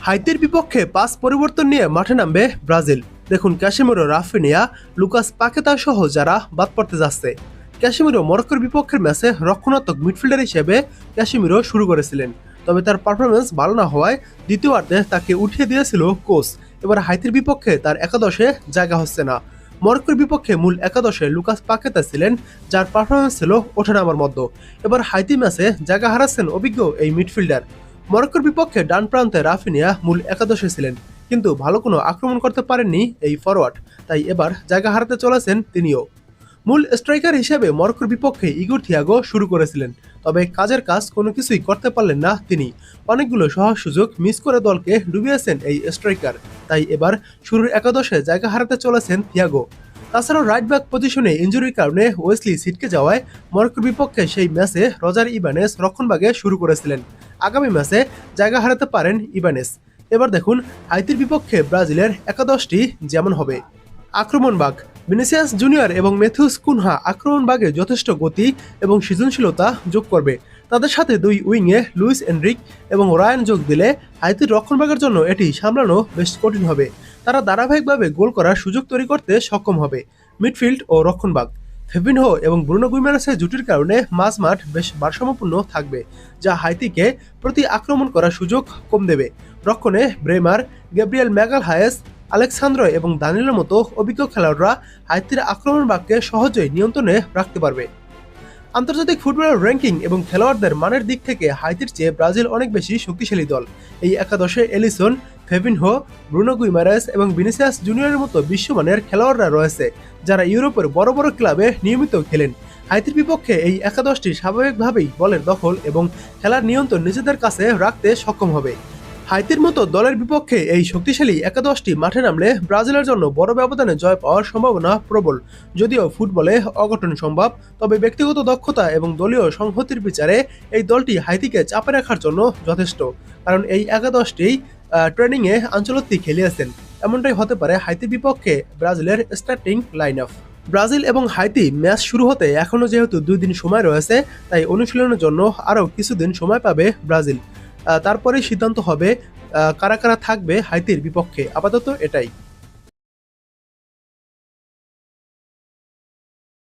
হাইতির বিপক্ষে পাঁচ পরিবর্তন নিয়ে মাঠে নামবে ব্রাজিল। দেখুন ক্যাসেমিরো, রাফিনিয়া, লুকাস পাকেতা সহ যারা বাদ পড়তে যাচ্ছে। ক্যাসেমিরো মরক্কোর বিপক্ষের ম্যাচে রক্ষণাত্মক মিডফিল্ডার হিসেবে ক্যাসেমিরো শুরু করেছিলেন, তবে তার পারফরমেন্স ভালো না হওয়ায় দ্বিতীয়ার্ধে তাকে উঠিয়ে দিয়েছিল কোচ। এবার হাইতির বিপক্ষে তার একাদশে জায়গা হচ্ছে না। মরক্কোর বিপক্ষে মূল একাদশে লুকাস পাকেতা ছিলেন, যার পারফরমেন্স ছিল ওঠানামার মধ্যে। এবার হাইতি ম্যাচে জায়গা হারাচ্ছেন অভিজ্ঞ এই মিডফিল্ডার। মরক্কোর বিপক্ষে ডান প্রান্তে রাফিনিয়া মূল একাদশে ছিলেন, কিন্তু ভালো কোনো আক্রমণ করতে পারেননি এই ফরওয়ার্ড, তাই এবার জায়গা হারাতে চলেছেন তিনিও। মূল স্ট্রাইকার হিসেবে মরক্কোর বিপক্ষে ইগোর থিয়াগো শুরু করেছিলেন, তবে কাজের কাজ কোনো কিছুই করতে পারলেন না তিনি। অনেকগুলো সহজ সুযোগ মিস করে দলকে ডুবিয়েছেন এই স্ট্রাইকার, তাই এবার শুরুর একাদশে জায়গা হারাতে চলেছেন থিয়াগো। তাছাড়াও রাইট ব্যাক পজিশনে ইনজুরির কারণে ওয়েসলি ছিটকে যাওয়ায় মরক্কোর বিপক্ষে সেই ম্যাচে রজার ইবানেস রক্ষণভাগে শুরু করেছিলেন। আগামী ম্যাচে জায়গা হারাতে পারেন ইবানেস। এবার দেখুন হাইতির বিপক্ষে ব্রাজিলের একাদশটি যেমন হবে। আক্রমণভাগ: ভিনিসিয়াস জুনিয়র এবং ম্যাথিউস কুনহা আক্রমণভাগে যথেষ্ট গতি এবং সৃজনশীলতা যোগ করবে। তাদের সাথে দুই উইংয়ে লুইস এনরিক এবং রায়ান যোগ দিলে হাইতির রক্ষণভাগের জন্য এটি সামলানো বেশ কঠিন হবে। তারা ধারাবাহিকভাবে গোল করার সুযোগ তৈরি করতে সক্ষম হবে। মিডফিল্ড ও রক্ষণভাগ: ফেবিনহো এবং ব্রুনো গুইমারেসের জুটির কারণে মাঝমাঠ বেশ ভারসাম্যপূর্ণ থাকবে, যা হাইতিকে প্রতি আক্রমণ করার সুযোগ কম দেবে। রক্ষণে ব্রেমার, গ্যাব্রিয়েল ম্যাগালহায়েস, আলেক্সান্দ্রো এবং দানিলের মতো অভিজ্ঞ খেলোয়াড়রা হাইতির আক্রমণভাগকে সহজেই নিয়ন্ত্রণে রাখতে পারবে। আন্তর্জাতিক ফুটবলের র্যাঙ্কিং এবং খেলোয়াড়দের মানের দিক থেকে হাইতির চেয়ে ব্রাজিল অনেক বেশি শক্তিশালী দল। এই একাদশে এলিসন, ফেবিনহো, ব্রুনো গুইমারেস এবং ভিনিসিয়াস জুনিয়রের মতো বিশ্বমানের খেলোয়াড়রা রয়েছে, যারা ইউরোপের বড় বড় ক্লাবে নিয়মিত খেলেন। হাইতির বিপক্ষে এই একাদশটি স্বাভাবিকভাবেই বলের দখল এবং খেলার নিয়ন্ত্রণ নিজেদের কাছে রাখতে সক্ষম হবে। হাইতির মতো দলের বিপক্ষে এই শক্তিশালী একাদশটি মাঠে নামলে ব্রাজিলের জন্য বড় ব্যবধানে জয় পাওয়ার সম্ভাবনা প্রবল। যদিও ফুটবলে অঘটন সম্ভব, তবে ব্যক্তিগত দক্ষতা এবং দলীয় সংহতির বিচারে এই দলটি হাইতিকে চাপে রাখার জন্য যথেষ্ট, কারণ এই একাদশটি ট্রেনিংয়ে আঞ্চলত্তি খেলিয়েছেন। এমনটাই হতে পারে হাইতির বিপক্ষে ব্রাজিলের স্টার্টিং লাইন আপ। ব্রাজিল এবং হাইতি ম্যাচ শুরু হতে এখনও যেহেতু 2 দিন সময় রয়েছে, তাই অনুশীলনের জন্য আরও কিছুদিন সময় পাবে ব্রাজিল। তারপরেই সিদ্ধান্ত হবে কারা কারা থাকবে হাইতির বিপক্ষে। আপাতত এটাই।